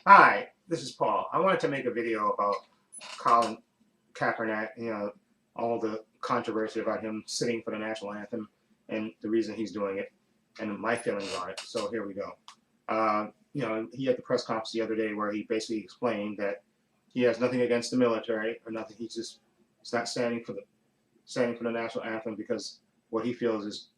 Hi, this is Paul. I wanted to make a video about Colin Kaepernick, all the controversy about him sitting for the national anthem and the reason he's doing it and my feelings on it. So here we go. He had the press conference the other day where he basically explained that he has nothing against the military or nothing. He's not standing for the national anthem because what he feels is,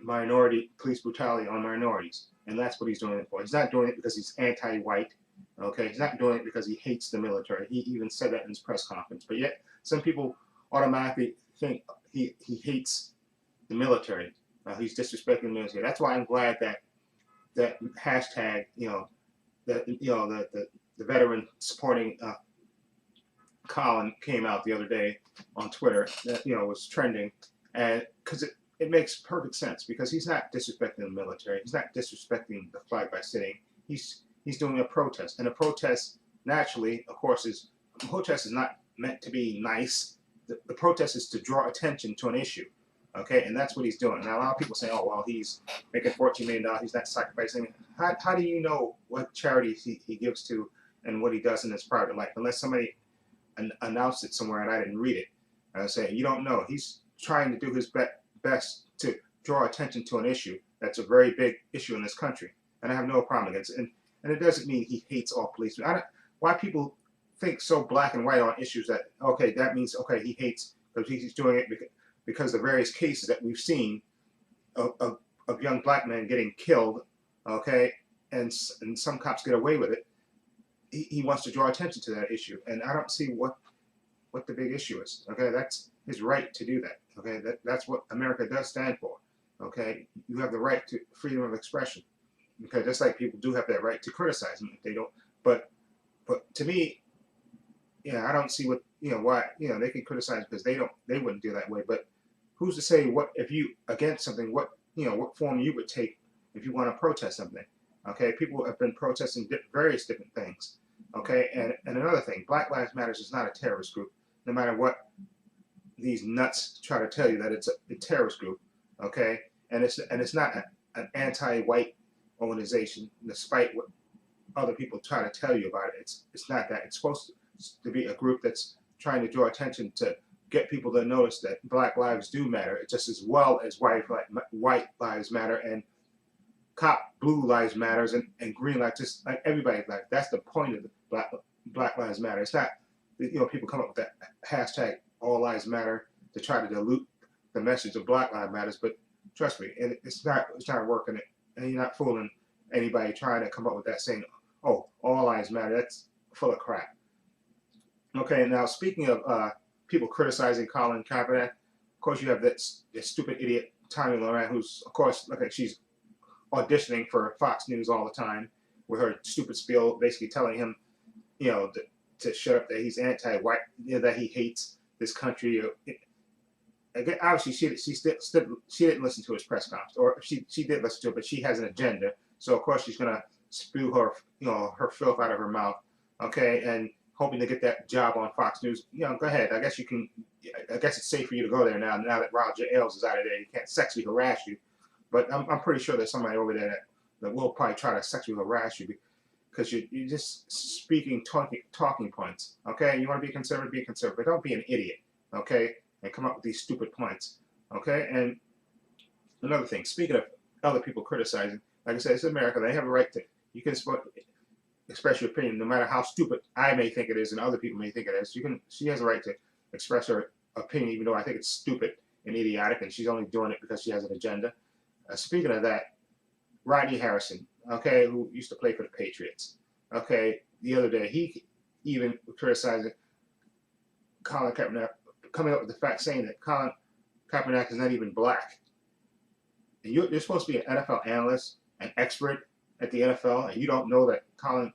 minority police brutality on minorities, and that's what he's doing it for. He's not doing it because he's anti-white. Okay, he's not doing it because he hates the military. He even said that in his press conference. But yet, some people automatically think he hates the military. He's disrespecting the military. That's why I'm glad that hashtag, the veteran supporting Colin came out the other day on Twitter. That was trending, and because it makes perfect sense, because he's not disrespecting the military. He's not disrespecting the flag by sitting. He's doing a protest, and a protest naturally, of course, a protest is not meant to be nice. The protest is to draw attention to an issue, okay, and that's what he's doing. Now a lot of people say, oh well, he's making $14 million. He's not sacrificing. How do you know what charities he gives to and what he does in his private life, unless somebody announced it somewhere and I didn't read it? I say you don't know. He's trying to do his best to draw attention to an issue that's a very big issue in this country, and I have no problem against it. And it doesn't mean he hates all policemen. Why people think so black and white on issues that, okay, that means, okay, he hates, because he's doing it because the various cases that we've seen of young black men getting killed, okay, and some cops get away with it. He wants to draw attention to that issue, and I don't see what the big issue is. Okay, that's his right to do that. Okay, that's what America does stand for. Okay, you have the right to freedom of expression. Okay, just like people do have that right to criticize them if they don't. But to me, I don't see why they can criticize because they wouldn't do that way. But who's to say what if you against something, what form you would take if you want to protest something? Okay, people have been protesting various different things. Okay, and another thing, Black Lives Matter is not a terrorist group, no matter what these nuts try to tell you that it's a terrorist group. Okay, and it's not an anti-white organization, despite what other people try to tell you about it. It's not that. It's supposed to be a group that's trying to draw attention to get people to notice that Black lives do matter, just as well as white lives matter, and cop blue lives matters, and green lives, just like everybody's life. That's the point of the Black Lives Matter. It's not people come up with that hashtag all lives matter to try to dilute the message of Black Lives Matters, but trust me, it's not working. And you're not fooling anybody trying to come up with that saying, oh, all lives matter. That's full of crap. Okay, now speaking of people criticizing Colin Kaepernick, of course you have this stupid idiot Tommy Laurent, who's, of course, she's auditioning for Fox News all the time with her stupid spiel, basically telling him, to shut up, that he's anti-white, that he hates this country. Again, obviously, she didn't listen to his press conference, or she did listen to it, but she has an agenda. So of course she's gonna spew her filth out of her mouth, okay, and hoping to get that job on Fox News. Go ahead. I guess it's safe for you to go there now that Roger Ailes is out of there. He can't sexually harass you, but I'm pretty sure there's somebody over there that will probably try to sexually harass you because you're just speaking talking points. Okay, you want to be conservative, but don't be an idiot. Okay. And come up with these stupid points, okay? And another thing, speaking of other people criticizing, like I said, it's America. They have a right to, you can express your opinion, no matter how stupid I may think it is and other people may think it is. She has a right to express her opinion, even though I think it's stupid and idiotic, and she's only doing it because she has an agenda. Speaking of that, Rodney Harrison, okay, who used to play for the Patriots, okay, the other day, he even criticized Colin Kaepernick, coming up with the fact saying that Colin Kaepernick is not even black. And you're supposed to be an NFL analyst, an expert at the NFL, and you don't know that Colin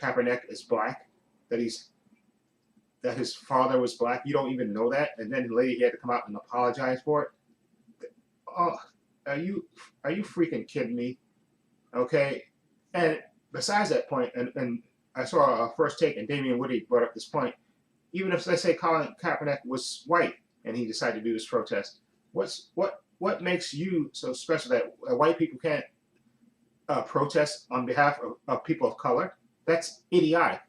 Kaepernick is black, that his father was black. You don't even know that, and then later he had to come out and apologize for it. Oh, are you freaking kidding me? Okay, and besides that point, and I saw a First Take, and Damian Woody brought up this point. Even if, let's say, Colin Kaepernick was white and he decided to do this protest, what makes you so special that white people can't protest on behalf of people of color? That's idiotic.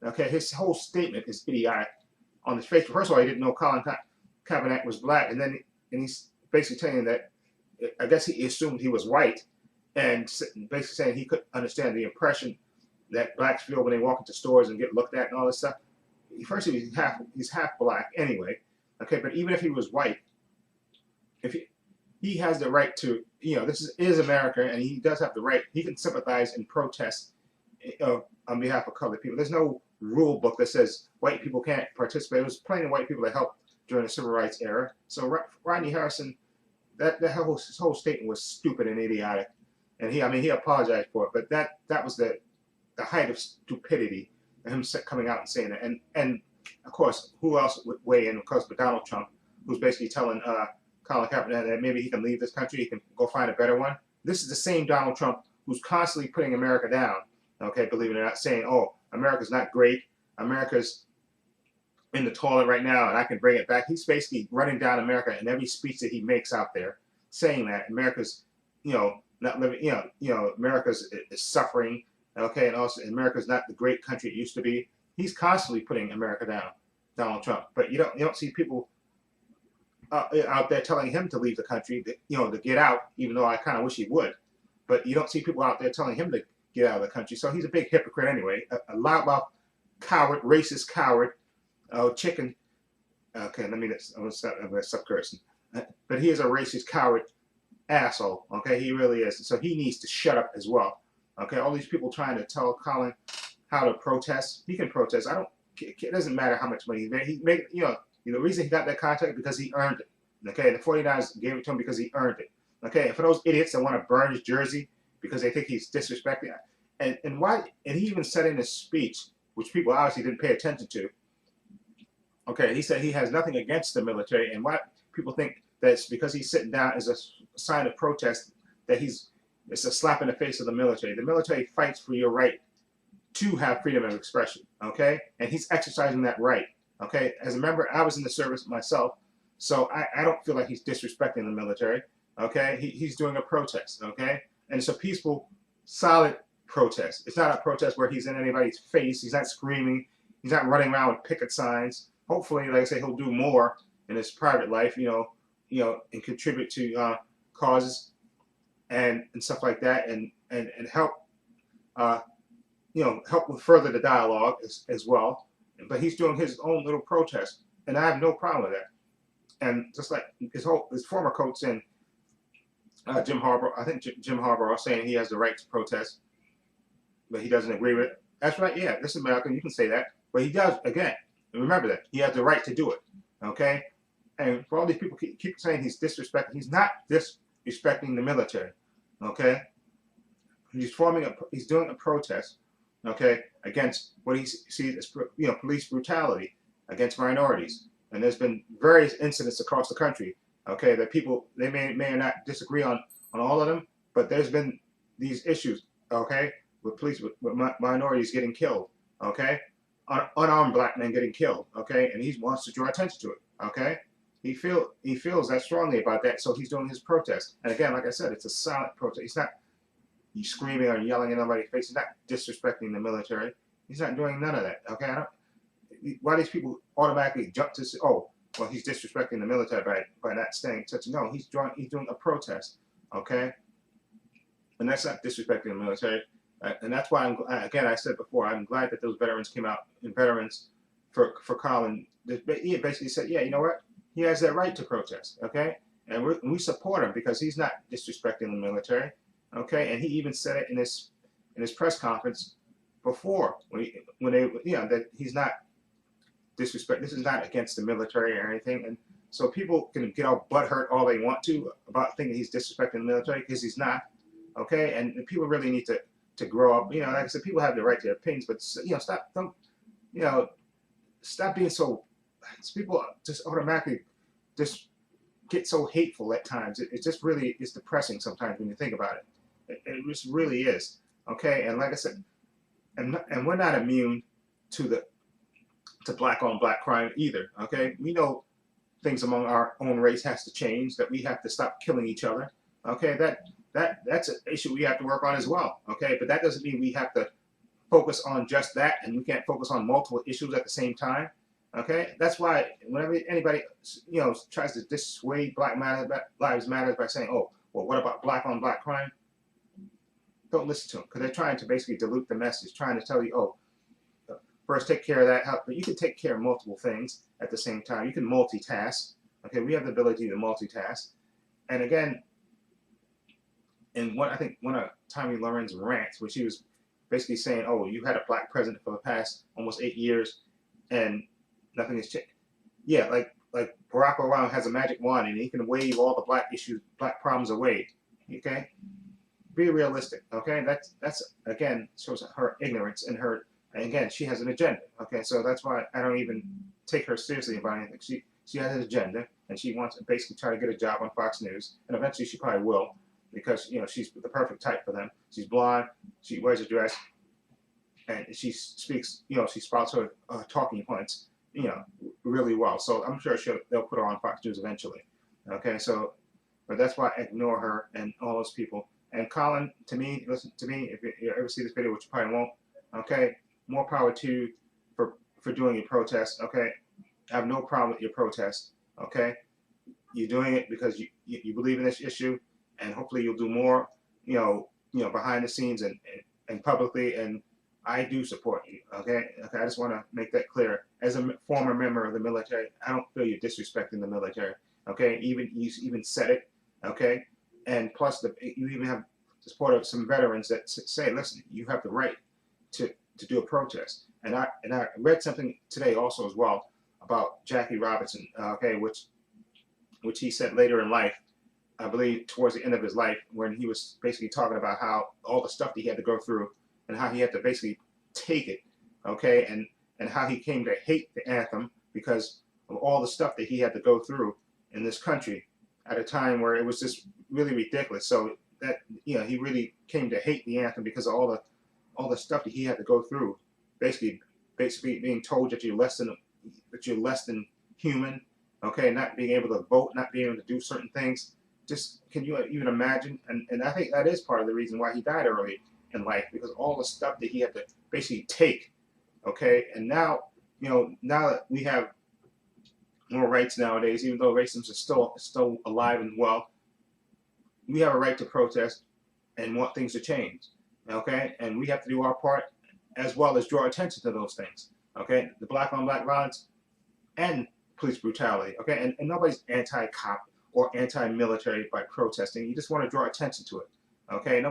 Okay, his whole statement is idiotic on his face. First of all, he didn't know Colin Kaepernick was black, and he's basically telling that I guess he assumed he was white, and basically saying he couldn't understand the impression that blacks feel when they walk into stores and get looked at and all this stuff. First, he's half black anyway. Okay, but even if he was white, if he has the right to, this is America, and he does have the right. He can sympathize and protest on behalf of colored people. There's no rule book that says white people can't participate. There was plenty of white people that helped during the civil rights era. So Rodney Harrison, his whole statement was stupid and idiotic, and he apologized for it. But that was the height of stupidity, him coming out and saying that. And of course, who else would weigh in? Of course, but Donald Trump, who's basically telling Colin Kaepernick that maybe he can leave this country, he can go find a better one. This is the same Donald Trump who's constantly putting America down. Okay, believe it or not, saying, "Oh, America's not great. America's in the toilet right now, and I can bring it back." He's basically running down America in every speech that he makes out there, saying that America's, not living, America's is suffering. Okay, and also America's not the great country it used to be. He's constantly putting America down, Donald Trump. But you don't see people out there telling him to leave the country, to get out. Even though I kind of wish he would, but you don't see people out there telling him to get out of the country. So he's a big hypocrite anyway. A loudmouth coward, racist coward, chicken. Okay, I'm gonna stop cursing. But he is a racist coward asshole. Okay, he really is. So he needs to shut up as well. Okay, all these people trying to tell Colin how to protest. He can protest. It doesn't matter how much money he made. He made, the reason he got that contract because he earned it. Okay, the 49ers gave it to him because he earned it. Okay, and for those idiots that want to burn his jersey because they think he's disrespecting, and he even said in his speech, which people obviously didn't pay attention to. Okay, he said he has nothing against the military, and why people think that's because he's sitting down as a sign of protest that it's a slap in the face of the military. The military fights for your right to have freedom of expression, okay? And he's exercising that right, okay? As a member, I was in the service myself, so I don't feel like he's disrespecting the military, okay? He's doing a protest, okay? And it's a peaceful, solid protest. It's not a protest where he's in anybody's face. He's not screaming. He's not running around with picket signs. Hopefully, like I say, he'll do more in his private life, and contribute to causes and stuff like that, and help, help with further the dialogue as well. But he's doing his own little protest, and I have no problem with that. And just like his former coach in Jim Harbaugh, I think Jim Harbaugh is saying he has the right to protest, but he doesn't agree with it. That's right. Yeah, this is America. You can say that, but he does again. Remember that he has the right to do it. Okay. And for all these people keep saying he's disrespecting, he's not disrespecting the military. Okay. He's doing a protest. Okay, against what he sees as police brutality against minorities, and there's been various incidents across the country. Okay, that people they may or not disagree on all of them, but there's been these issues. Okay, with police with minorities getting killed. Okay, unarmed black men getting killed. Okay, and he wants to draw attention to it. Okay, he feels that strongly about that, so he's doing his protest. And again, like I said, it's a silent protest. It's not he's screaming or yelling in nobody's face. He's not disrespecting the military. He's not doing none of that. Okay, why these people automatically jump to say, oh, well, he's disrespecting the military by not staying such. No, he's doing a protest. Okay, and that's not disrespecting the military. And that's why I said before, I'm glad that those veterans came out and veterans for Colin. He basically said, yeah, you know what? He has that right to protest. Okay, and we support him because he's not disrespecting the military. Okay, and he even said it in his press conference before when they that he's not disrespect. This is not against the military or anything, and so people can get all butthurt all they want to about thinking he's disrespecting the military because he's not. Okay, and people really need to grow up. Like I said, people have the right to their opinions, but stop being so. People just automatically just get so hateful at times. It just really is depressing sometimes when you think about it. It just really is. Okay, and like I said, and we're not immune to black on black crime either. Okay, we know things among our own race has to change. That we have to stop killing each other. Okay, that's an issue we have to work on as well. Okay, but that doesn't mean we have to focus on just that, and we can't focus on multiple issues at the same time. Okay, that's why whenever anybody tries to dissuade Lives Matter by saying, "Oh, well, what about black on black crime?" Don't listen to them, because they're trying to basically dilute the message, trying to tell you, "Oh, first take care of that." But you can take care of multiple things at the same time. You can multitask. Okay, we have the ability to multitask. And again, in I think one of Tommy Lauren's rants, where she was basically saying, "Oh, you had a black president for the past almost 8 years, and nothing has changed." Yeah, like Barack Obama has a magic wand and he can wave all the black problems away. Okay, be realistic. Okay, that's again shows her ignorance and her. And again, she has an agenda. Okay, so that's why I don't even take her seriously about anything. She has an agenda, and she wants to basically try to get a job on Fox News, and eventually she probably will, because she's the perfect type for them. She's blonde, she wears a dress, and she speaks. She spouts her talking points, really well. So I'm sure they'll put her on Fox News eventually. Okay, so, but that's why I ignore her and all those people. And Colin, to me, listen to me. If you ever see this video, which you probably won't, okay, more power to you for doing your protest. Okay, I have no problem with your protest. Okay, you're doing it because you believe in this issue, and hopefully you'll do more. Behind the scenes and publicly. And I do support you. Okay, I just want to make that clear. As a former member of the military, I don't feel you're disrespecting the military. Okay, you even said it. Okay, and plus you even have the support of some veterans that say, listen, you have the right to do a protest. And I read something today also as well about Jackie Robinson. Okay, which he said later in life, I believe towards the end of his life, when he was basically talking about how all the stuff that he had to go through and how he had to basically take it, okay, and how he came to hate the anthem because of all the stuff that he had to go through in this country at a time where it was just really ridiculous. So that he really came to hate the anthem because of all the stuff that he had to go through, basically being told that you're less than human, okay, not being able to vote, not being able to do certain things. Just can you even imagine? And I think that is part of the reason why he died early in life, because all the stuff that he had to basically take, okay. And now now that we have more rights nowadays, even though racism is still alive and well, we have a right to protest and want things to change, okay. And we have to do our part, as well as draw attention to those things, okay. The black on black violence and police brutality, okay. And nobody's anti-cop or anti-military by protesting. You just want to draw attention to it, okay.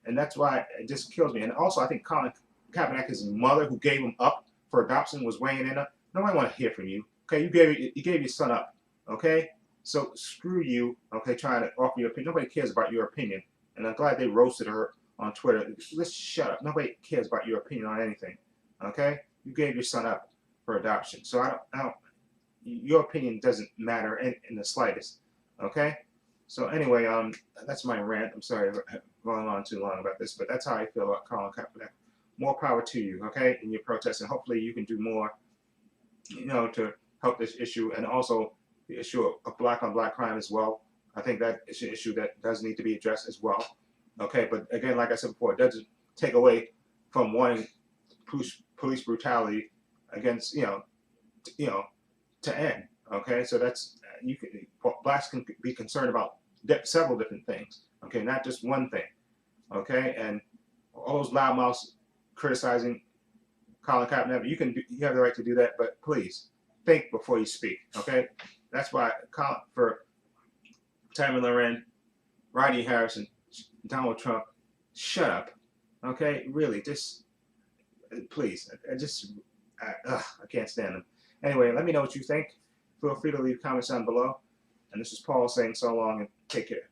And that's why it just kills me. And also, I think Colin Kaepernick, his mother, who gave him up for adoption, was weighing in. Nobody want to hear from you, okay. You gave your son up, okay. So screw you, okay. Trying to offer your opinion. Nobody cares about your opinion. And I'm glad they roasted her on Twitter. Let's shut up. Nobody cares about your opinion on anything, okay. You gave your son up for adoption. So I don't. Your opinion doesn't matter in the slightest, okay. So anyway, that's my rant. I'm sorry for going on too long about this, but that's how I feel about Colin Kaepernick. More power to you, okay, in your protest, and hopefully you can do more, to help this issue, and also the issue of black on black crime as well. I think that is an issue that does need to be addressed as well, okay. But again, like I said before, it doesn't take away from wanting police brutality against to end, okay. So that's blacks can be concerned about several different things, okay, not just one thing, okay. And all those loudmouths criticizing Colin Kaepernick, you have the right to do that, but please think before you speak, okay. That's why for Tammy Loren, Rodney Harrison, Donald Trump, shut up, okay. Really, just please. I can't stand them. Anyway, let me know what you think. Feel free to leave comments down below. And this is Paul saying so long and take care.